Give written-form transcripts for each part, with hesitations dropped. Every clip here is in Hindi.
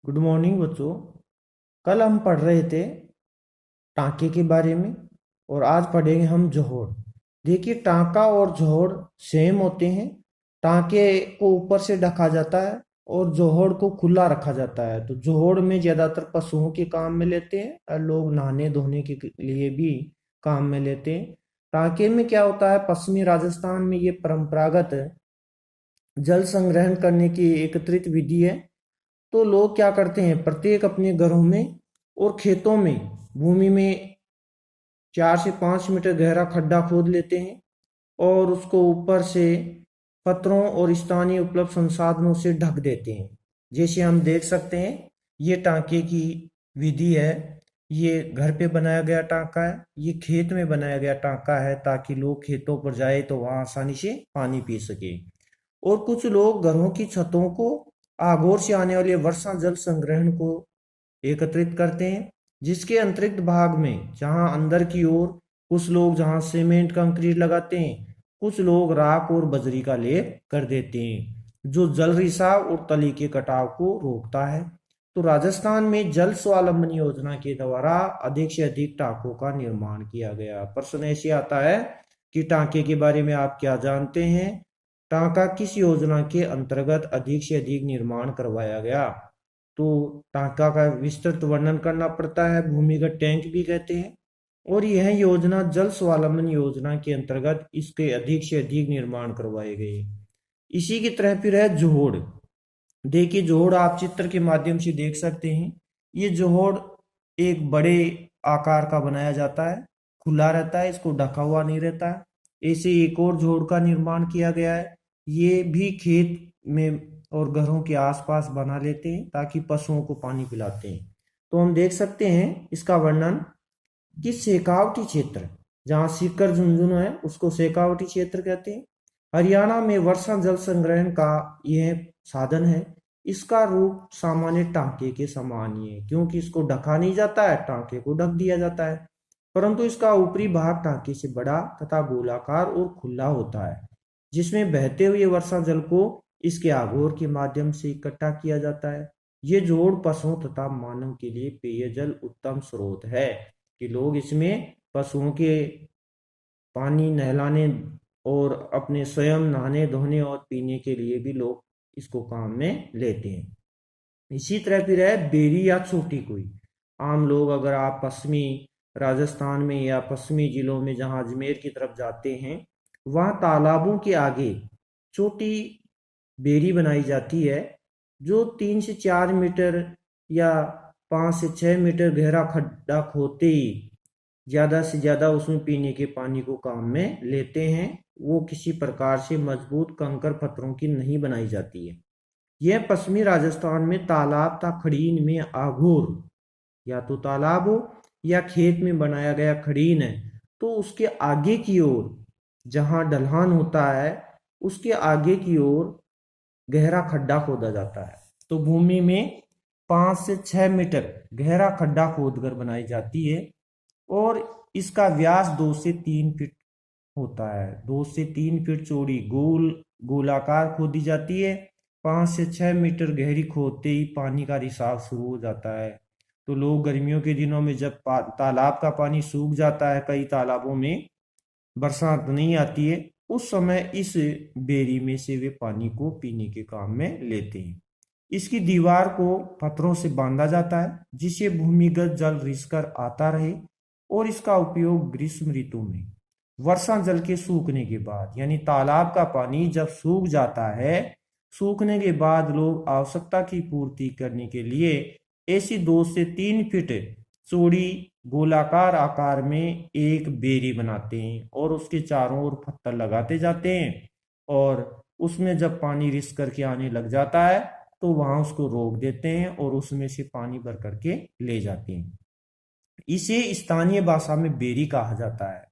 गुड मॉर्निंग बच्चों। कल हम पढ़ रहे थे टांके के बारे में और आज पढ़ेंगे हम जोहड़। देखिए, टांका और जोहड़ सेम होते हैं। टांके को ऊपर से ढका जाता है और जोहड़ को खुला रखा जाता है। तो जोहड़ में ज्यादातर पशुओं के काम में लेते हैं और लोग नहाने धोने के लिए भी काम में लेते हैं। टांके में क्या होता है, पश्चिमी राजस्थान में ये परंपरागत जल संग्रहण करने की एकत्रित विधि है। तो लोग क्या करते हैं, प्रत्येक अपने घरों में और खेतों में भूमि में 4 से 5 मीटर गहरा खड्डा खोद लेते हैं और उसको ऊपर से पत्थरों और स्थानीय उपलब्ध संसाधनों से ढक देते हैं। जैसे हम देख सकते हैं, ये टांके की विधि है। ये घर पे बनाया गया टांका है, ये खेत में बनाया गया टांका है ताकि लोग खेतों पर जाए तो वहां आसानी से पानी पी सके। और कुछ लोग घरों की छतों को आगोर से आने वाले वर्षा जल संग्रहण को एकत्रित करते हैं, जिसके अंतरिक्त भाग में जहां अंदर की ओर कुछ लोग जहां सीमेंट कंक्रीट लगाते हैं, कुछ लोग राख और बजरी का लेप कर देते हैं जो जल रिसाव और तली के कटाव को रोकता है। तो राजस्थान में जल स्वावलंबन योजना के द्वारा अधिक से अधिक टांकों का निर्माण किया गया। प्रश्न ऐसे आता है कि टांके के बारे में आप क्या जानते हैं? टांका किस योजना के अंतर्गत अधिक से अधिक निर्माण करवाया गया? तो टांका का विस्तृत वर्णन करना पड़ता है, भूमिगत टैंक भी कहते हैं। और यह योजना जल स्वावलंबन योजना के अंतर्गत इसके अधिक से अधिक निर्माण करवाए गए। इसी की तरह फिर है जोहड़। देखिए, जोहड़ आप चित्र के माध्यम से देख सकते हैं। ये जोहड़ एक बड़े आकार का बनाया जाता है, खुला रहता है, इसको ढका हुआ नहीं रहता है। ऐसे एक और जोहड़ का निर्माण किया गया है। ये भी खेत में और घरों के आसपास बना लेते हैं ताकि पशुओं को पानी पिलाते हैं। तो हम देख सकते हैं इसका वर्णन कि शेखावटी क्षेत्र, जहाँ सीकर झुंझुनू है उसको शेखावटी क्षेत्र कहते हैं। हरियाणा में वर्षा जल संग्रहण का यह साधन है। इसका रूप सामान्य टांके के समान ही है, क्योंकि इसको ढका नहीं जाता है, टांके को ढक दिया जाता है। परंतु इसका ऊपरी भाग टांके से बड़ा तथा गोलाकार और खुला होता है, जिसमें बहते हुए वर्षा जल को इसके आगोर के माध्यम से इकट्ठा किया जाता है। ये जोड़ पशुओं तथा मानव के लिए पेयजल उत्तम स्रोत है कि लोग इसमें पशुओं के पानी नहलाने और अपने स्वयं नहाने धोने और पीने के लिए भी लोग इसको काम में लेते हैं। इसी तरह फिर है बेरी या छोटी कुई। आम लोग, अगर आप पश्चिमी राजस्थान में या पश्चिमी जिलों में जहां अजमेर की तरफ जाते हैं, वहां तालाबों के आगे छोटी बेरी बनाई जाती है जो 3 से 4 मीटर या 5 से 6 मीटर गहरा खड्डा खोदते ही ज्यादा से ज्यादा उसमें पीने के पानी को काम में लेते हैं। वो किसी प्रकार से मजबूत कंकर पत्थरों की नहीं बनाई जाती है। यह पश्चिमी राजस्थान में तालाब तथा खड़ीन में आघूर, या तो तालाब हो या खेत में बनाया गया खड़ीन है, तो उसके आगे की ओर जहां ढलान होता है उसके आगे की ओर गहरा खड्डा खोदा जाता है। तो भूमि में 5 से 6 मीटर गहरा खड्डा खोदकर बनाई जाती है और इसका व्यास 2 से 3 फीट होता है। 2 से 3 फीट चौड़ी गोलाकार खोदी जाती है। 5 से 6 मीटर गहरी खोदते ही पानी का रिसाव शुरू हो जाता है। तो लोग गर्मियों के दिनों में जब तालाब का पानी सूख जाता है, कई तालाबों में बरसात नहीं आती है, उस समय इस बेरी में से वे पानी को पीने के काम में लेते हैं। इसकी दीवार को पत्थरों से बांधा जाता है जिससे भूमिगत जल रिसकर आता रहे। और इसका उपयोग ग्रीष्म ऋतु में वर्षा जल के सूखने के बाद, यानी तालाब का पानी जब सूख जाता है, सूखने के बाद लोग आवश्यकता की पूर्ति करने के लिए ऐसी 2 से 3 फीट चौड़ी गोलाकार आकार में एक बेरी बनाते हैं और उसके चारों ओर पत्थर लगाते जाते हैं। और उसमें जब पानी रिस करके आने लग जाता है तो वहां उसको रोक देते हैं और उसमें से पानी भर करके ले जाते हैं। इसे स्थानीय भाषा में बेरी कहा जाता है।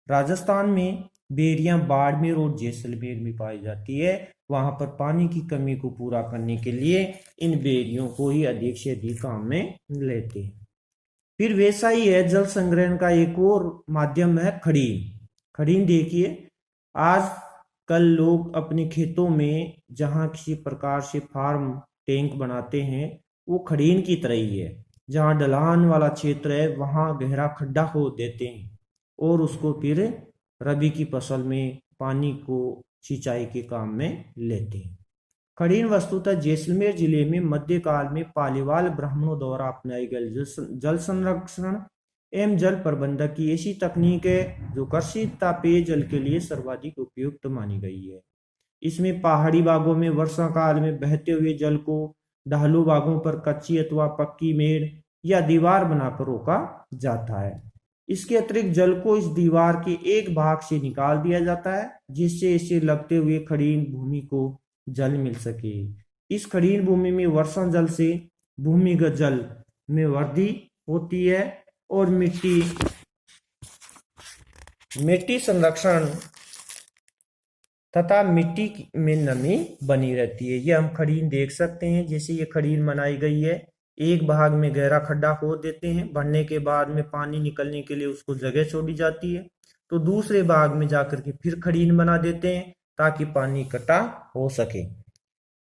राजस्थान में बेरियां बाड़मेर और जैसलमेर में पाई जाती है। वहां पर पानी की कमी को पूरा करने के लिए इन बेरियों को ही अधिक से अधिक काम में लेते हैं। फिर वैसा ही है, जल संग्रहण का एक और माध्यम है खड़ीन। खड़ीन देखिए, आज कल लोग अपने खेतों में जहां किसी प्रकार से फार्म टैंक बनाते हैं, वो खड़ीन की तरह ही है। जहाँ ढलान वाला क्षेत्र है वहाँ गहरा खड्डा खोद देते हैं और उसको फिर रबी की फसल में पानी को सिंचाई के काम में लेते हैं। खड़ीन वस्तुतः जैसलमेर जिले में मध्यकाल में पालीवाल ब्राह्मणों द्वारा अपनाई गई जल संरक्षण एवं जल प्रबंधन की ऐसी तकनीक है जो कृषि तथा पेयजल के लिए सर्वाधिक उपयुक्त मानी गई है। इसमें पहाड़ी बागों में वर्षा काल में बहते हुए जल को ढालू बागों पर कच्ची अथवा पक्की मेड़ या दीवार बनाकर रोका जाता है। इसके अतिरिक्त जल को इस दीवार के एक भाग से निकाल दिया जाता है जिससे इसे लगते हुए खड़ीन भूमि को जल मिल सके। इस खड़ीन भूमि में वर्षा जल से भूमिगत जल में वृद्धि होती है और मिट्टी संरक्षण तथा मिट्टी में नमी बनी रहती है। ये हम खड़ीन देख सकते हैं, जैसे ये खड़ीन बनाई गई है। एक भाग में गहरा खड्डा खोद देते हैं, भरने के बाद में पानी निकलने के लिए उसको जगह छोड़ी जाती है, तो दूसरे भाग में जाकर के फिर खड़ीन बना देते हैं ताकि पानी इकट्ठा हो सके।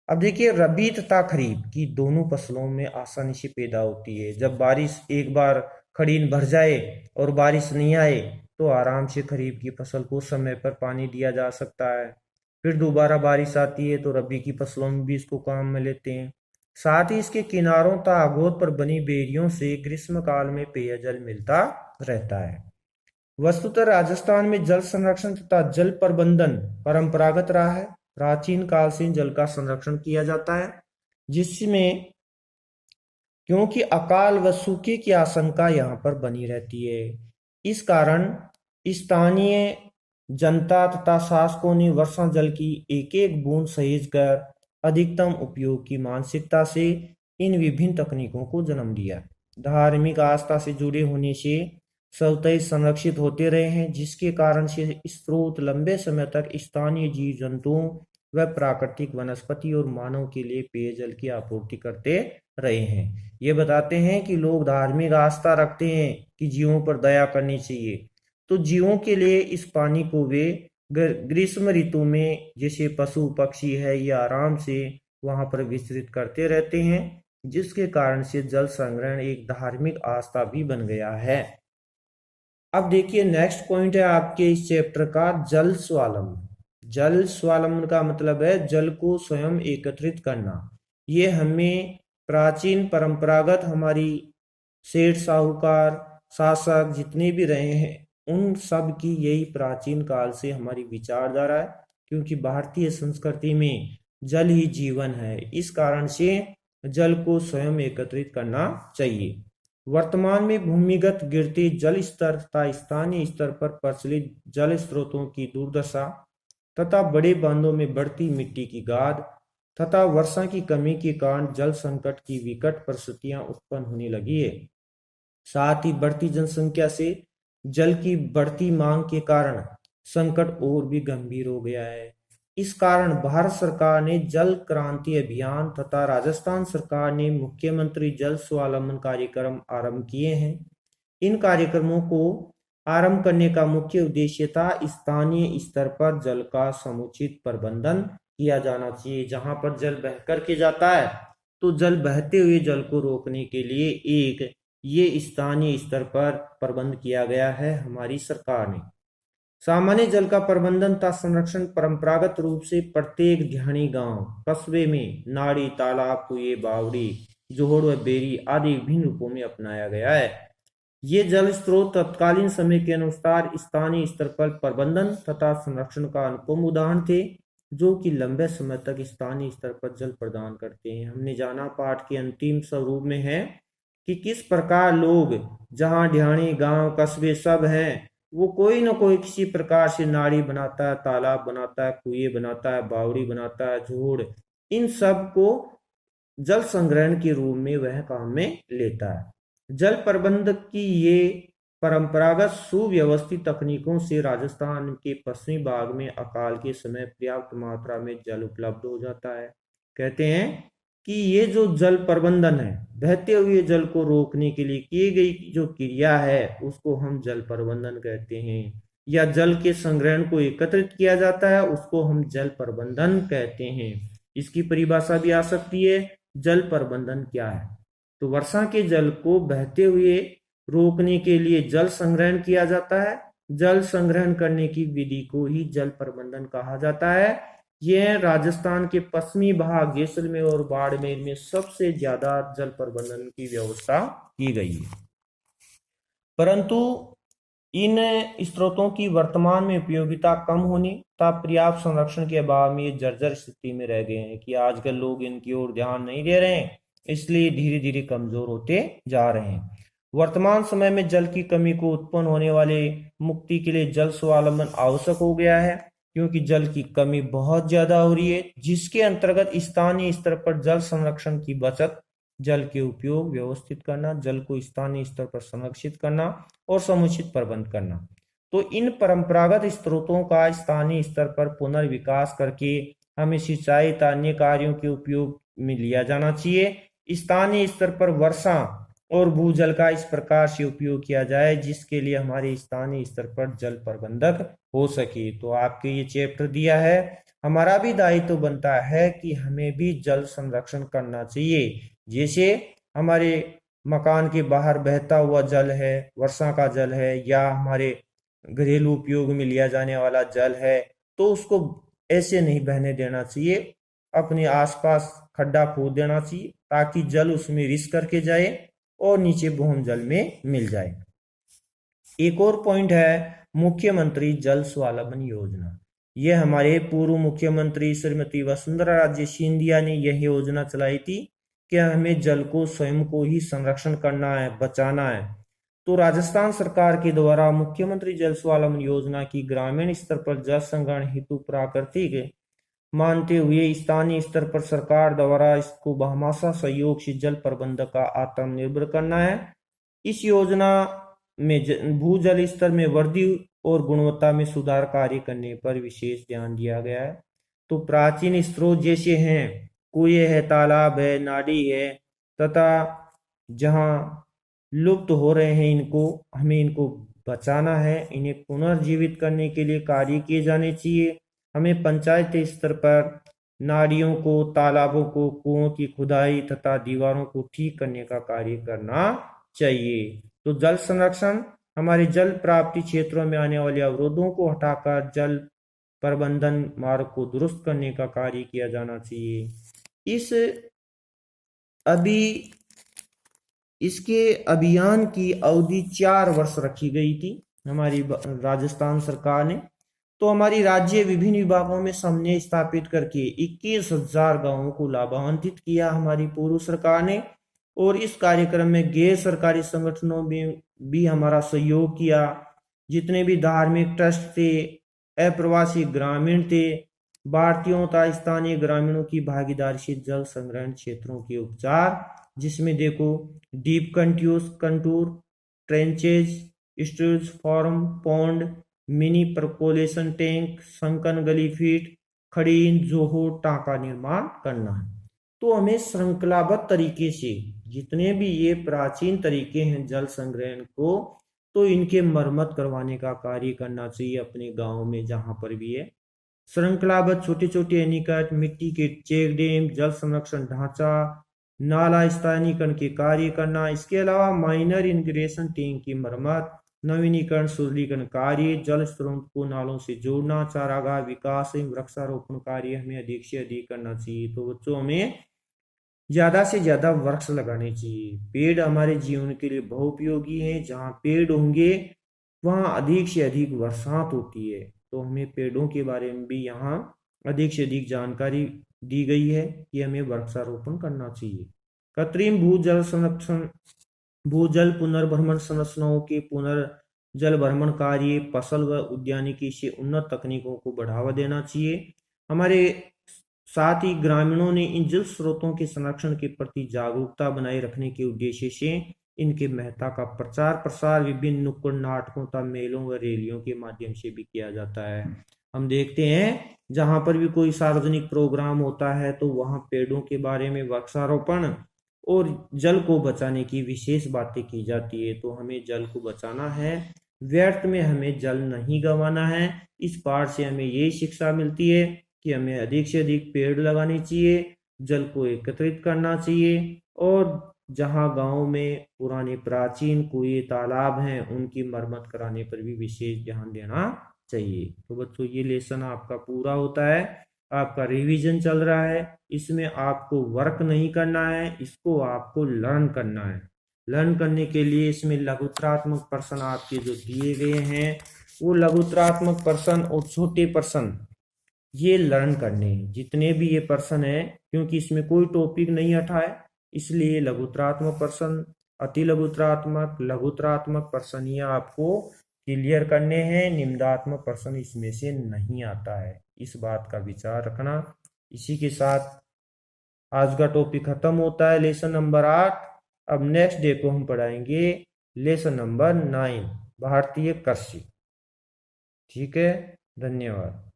अब देखिए, रबी तथा खरीफ की दोनों फसलों में आसानी से पैदा होती है। जब बारिश एक बार खड़ीन भर जाए और बारिश नहीं आए तो आराम से खरीफ की फसल को समय पर पानी दिया जा सकता है। फिर दोबारा बारिश आती है तो रबी की फसलों में भी इसको काम में लेते हैं। साथ ही इसके किनारों तथा आगोद पर बनी बेरियों से ग्रीष्म काल में पेयजल मिलता रहता है। वस्तुतः राजस्थान में जल संरक्षण तथा जल प्रबंधन परंपरागत रहा है। प्राचीन काल से जल का संरक्षण किया जाता है, जिसमें क्योंकि अकाल व सूखे की आशंका यहाँ पर बनी रहती है, इस कारण स्थानीय जनता तथा शासकों ने वर्षा जल की एक एक बूंद सहेज कर अधिकतम उपयोग की मानसिकता से इन विभिन्न तकनीकों को जन्म दिया। धार्मिक आस्था से जुड़े होने से स्वतः संरक्षित होते रहे हैं, जिसके कारण से स्रोत लंबे समय तक स्थानीय जीव जंतुओं व प्राकृतिक वनस्पति और मानव के लिए पेयजल की आपूर्ति करते रहे हैं। ये बताते हैं कि लोग धार्मिक आस्था रखते हैं कि जीवों पर दया करनी चाहिए, तो जीवों के लिए इस पानी को वे ग्रीष्म ऋतु में जैसे पशु पक्षी है ये आराम से वहां पर विस्तृत करते रहते हैं, जिसके कारण से जल संग्रहण एक धार्मिक आस्था भी बन गया है। अब देखिए, नेक्स्ट पॉइंट है आपके इस चैप्टर का जल स्वावलंबन। जल स्वावलंबन का मतलब है जल को स्वयं एकत्रित करना। ये हमें प्राचीन परंपरागत हमारी सेठ साहूकार शासक जितने भी रहे हैं उन सब की यही प्राचीन काल से हमारी विचारधारा है, क्योंकि भारतीय संस्कृति में जल ही जीवन है। इस कारण से जल को स्वयं एकत्रित करना चाहिए। वर्तमान में भूमिगत गिरते जल स्तर तथा स्थानीय स्तर पर प्रचलित जल स्रोतों की दुर्दशा तथा बड़े बांधों में बढ़ती मिट्टी की गाद तथा वर्षा की कमी के कारण जल संकट की विकट परिस्थितियां उत्पन्न होने लगी है। साथ ही बढ़ती जनसंख्या से जल की बढ़ती मांग के कारण संकट और भी गंभीर हो गया है। इस कारण भारत सरकार ने जल क्रांति अभियान तथा राजस्थान सरकार ने मुख्यमंत्री जल स्वावलंबन कार्यक्रम आरंभ किए हैं। इन कार्यक्रमों को आरंभ करने का मुख्य उद्देश्य था स्थानीय स्तर पर जल का समुचित प्रबंधन किया जाना चाहिए। जहां पर जल बह करके जाता है तो जल बहते हुए जल को रोकने के लिए एक ये स्थानीय स्तर पर प्रबंध किया गया है हमारी सरकार ने। सामान्य जल का प्रबंधन तथा संरक्षण परंपरागत रूप से प्रत्येक ध्यानी गांव कस्बे में नाड़ी तालाब कुएं बावड़ी जोहड़ व बेरी आदि विभिन्न रूपों में अपनाया गया है। ये जल स्रोत तत्कालीन समय के अनुसार स्थानीय स्तर पर प्रबंधन तथा संरक्षण का अनुपम उदाहरण थे, जो कि लंबे समय तक स्थानीय स्तर पर जल प्रदान करते हैं। हमने जाना पाठ के अंतिम स्वरूप में है कि किस प्रकार लोग जहाँ ढियानी गांव कस्बे सब हैं वो कोई न कोई किसी प्रकार से नाड़ी बनाता है, तालाब बनाता है, कुएं बनाता है, बावड़ी बनाता है, जोड़, इन सब को जल संग्रहण के रूप में वह काम में लेता है। जल प्रबंधन की ये परंपरागत सुव्यवस्थित तकनीकों से राजस्थान के पश्चिमी भाग में अकाल के समय पर्याप्त मात्रा में जल उपलब्ध हो जाता है। कहते हैं कि ये जो जल प्रबंधन है, बहते हुए जल को रोकने के लिए की गई जो क्रिया है उसको हम जल प्रबंधन कहते हैं, या जल के संग्रहण को एकत्रित किया जाता है उसको हम जल प्रबंधन कहते हैं। इसकी परिभाषा भी आ सकती है जल प्रबंधन क्या है? तो वर्षा के जल को बहते हुए रोकने के लिए जल संग्रहण किया जाता है। जल संग्रहण करने की विधि को ही जल प्रबंधन कहा जाता है। यह राजस्थान के पश्चिमी भाग जैसलमेर और बाड़मेर में सबसे ज्यादा जल प्रबंधन की व्यवस्था की गई है। परंतु इन स्रोतों की वर्तमान में उपयोगिता कम होने तथा पर्याप्त संरक्षण के अभाव में ये जर्जर स्थिति में रह गए हैं कि आजकल लोग इनकी ओर ध्यान नहीं दे रहे हैं, इसलिए धीरे धीरे कमजोर होते जा रहे हैं। वर्तमान समय में जल की कमी को उत्पन्न होने वाले मुक्ति के लिए जल स्वावलंबन आवश्यक हो गया है, क्योंकि जल की कमी बहुत ज्यादा हो रही है, जिसके अंतर्गत स्थानीय स्तर पर जल संरक्षण की बचत, जल के उपयोग व्यवस्थित करना, जल को स्थानीय स्तर पर संरक्षित करना और समुचित प्रबंध करना। तो इन परंपरागत स्रोतों का स्थानीय स्तर पर पुनर्विकास करके हमें सिंचाई तथा अन्य कार्यों के उपयोग में लिया जाना चाहिए। स्थानीय स्तर पर वर्षा और भूजल का इस प्रकार से उपयोग किया जाए जिसके लिए हमारे स्थानीय स्तर पर जल प्रबंधक हो सके। तो आपके ये चैप्टर दिया है, हमारा भी दायित्व बनता है कि हमें भी जल संरक्षण करना चाहिए। जैसे हमारे मकान के बाहर बहता हुआ जल है, वर्षा का जल है, या हमारे घरेलू उपयोग में लिया जाने वाला जल है, तो उसको ऐसे नहीं बहने देना चाहिए। अपने आसपास खड्डा खोद देना चाहिए ताकि जल उसमें रिस करके जाए और नीचे भूम जल में मिल जाए। एक और पॉइंट है मुख्यमंत्री जल स्वावलंबन योजना। यह हमारे पूर्व मुख्यमंत्री श्रीमती वसुंधरा राजे सिंधिया ने यह योजना चलाई थी कि हमें जल को स्वयं को ही संरक्षण करना है, बचाना है। तो राजस्थान सरकार के द्वारा मुख्यमंत्री जल स्वावलंबन योजना की ग्रामीण स्तर पर जल संग्रहण हेतु प्राकृतिक मानते हुए स्थानीय स्तर पर सरकार द्वारा इसको भामाशाह सहयोग से जल प्रबंधन का आत्मनिर्भर करना है। इस योजना में भूजल स्तर में वृद्धि और गुणवत्ता में सुधार कार्य करने पर विशेष ध्यान दिया गया है। तो प्राचीन स्रोत जैसे हैं, कुएं है, तालाब है, नाली है, तथा जहाँ लुप्त हो रहे हैं हमें इनको बचाना है, इन्हें पुनर्जीवित करने के लिए कार्य किए जाने चाहिए। हमें पंचायत स्तर पर नालियों को, तालाबों को, कुओं की खुदाई तथा दीवारों को ठीक करने का कार्य करना चाहिए। तो जल संरक्षण हमारे जल प्राप्ति क्षेत्रों में आने वाले अवरोधों को हटाकर जल प्रबंधन मार्ग को दुरुस्त करने का कार्य किया जाना चाहिए। इसके अभियान की अवधि 4 वर्ष रखी गई थी हमारी राजस्थान सरकार ने। तो हमारी राज्य विभिन्न विभागों में समन्वय स्थापित करके 21,000 गांवों को लाभान्वित किया हमारी पूर्व सरकार ने। और इस कार्यक्रम में गैर सरकारी संगठनों में भी हमारा सहयोग किया। जितने भी धार्मिक ट्रस्ट थे, अप्रवासी ग्रामीण थे, भारतीयों तथा स्थानीय ग्रामीणों की भागीदारी से जल संग्रहण क्षेत्रों के उपचार, जिसमें देखो deep contour, tranches, stools, form, pond, mini percolation tank, sunken गली फीट, खड़ीन, जोहो, टांका निर्माण करना है। तो हमें श्रृंखलाबद्ध तरीके से जितने भी ये प्राचीन तरीके हैं जल संग्रहण को, तो इनके मरम्मत करवाने का कार्य करना चाहिए अपने गांव में जहां पर भी है। श्रृंखलाबद्ध छोटे छोटे एनीकट, मिट्टी के चेक डैम, जल संरक्षण ढांचा, नाला स्थानीयकरण के कार्य करना। इसके अलावा माइनर इरिगेशन टैंक की मरम्मत, नवीनीकरण, सुदृढ़ीकरण कार्य, जल स्रोत को नालों से जोड़ना, चारागाह विकास, वृक्षारोपण कार्य हमें अधिक से अधिक करना चाहिए। तो बच्चों हमें ज्यादा से ज्यादा वृक्ष लगाने चाहिए। पेड़ हमारे जीवन के लिए बहुपयोगी हैं। जहाँ पेड़ होंगे वहाँ अधिक से अधिक बरसात होती है। तो हमें पेड़ों के बारे में भी यहाँ अधिक से अधिक जानकारी दी गई है कि हमें वृक्षारोपण करना चाहिए। कृत्रिम भूजल संरक्षण, भूजल पुनर्भ्रमण संरचनाओं के पुनर्जल भ्रमण कार्य, फसल व उद्यानिकी से उन्नत तकनीकों को बढ़ावा देना चाहिए। हमारे साथ ही ग्रामीणों ने इन जल स्रोतों के संरक्षण के प्रति जागरूकता बनाए रखने के उद्देश्य से इनके महत्ता का प्रचार प्रसार विभिन्न नुक्कड़ नाटकों तथा मेलों व रैलियों के माध्यम से भी किया जाता है। हम देखते हैं जहां पर भी कोई सार्वजनिक प्रोग्राम होता है तो वहां पेड़ों के बारे में वृक्षारोपण और जल को बचाने की विशेष बातें की जाती है। तो हमें जल को बचाना है, व्यर्थ में हमें जल नहीं गंवाना है। इस पाठ से हमें यही शिक्षा मिलती है कि हमें अधिक से अधिक पेड़ लगाने चाहिए, जल को एकत्रित करना चाहिए, और जहाँ गांव में पुराने प्राचीन कुएं तालाब हैं उनकी मरम्मत कराने पर भी विशेष ध्यान देना चाहिए। तो बच्चों ये लेसन आपका पूरा होता है, आपका रिवीजन चल रहा है। इसमें आपको वर्क नहीं करना है, इसको आपको लर्न करना है। लर्न करने के लिए इसमें लघुत्रात्मक प्रश्न आपके जो दिए गए हैं वो लघुत्रात्मक प्रश्न और छोटे प्रश्न ये लर्न करने हैं, जितने भी ये प्रश्न है, क्योंकि इसमें कोई टॉपिक नहीं हटा है, इसलिए लघुत्रात्मक प्रश्न, अति लघुत्रात्मक, लघुत्रात्मक प्रश्न ये आपको क्लियर करने हैं। निम्नात्मक प्रश्न इसमें से नहीं आता है, इस बात का विचार रखना। इसी के साथ आज का टॉपिक खत्म होता है, लेसन नंबर 8। अब नेक्स्ट डे को हम पढ़ाएंगे लेसन नंबर 9, भारतीय कृषि। ठीक है, धन्यवाद।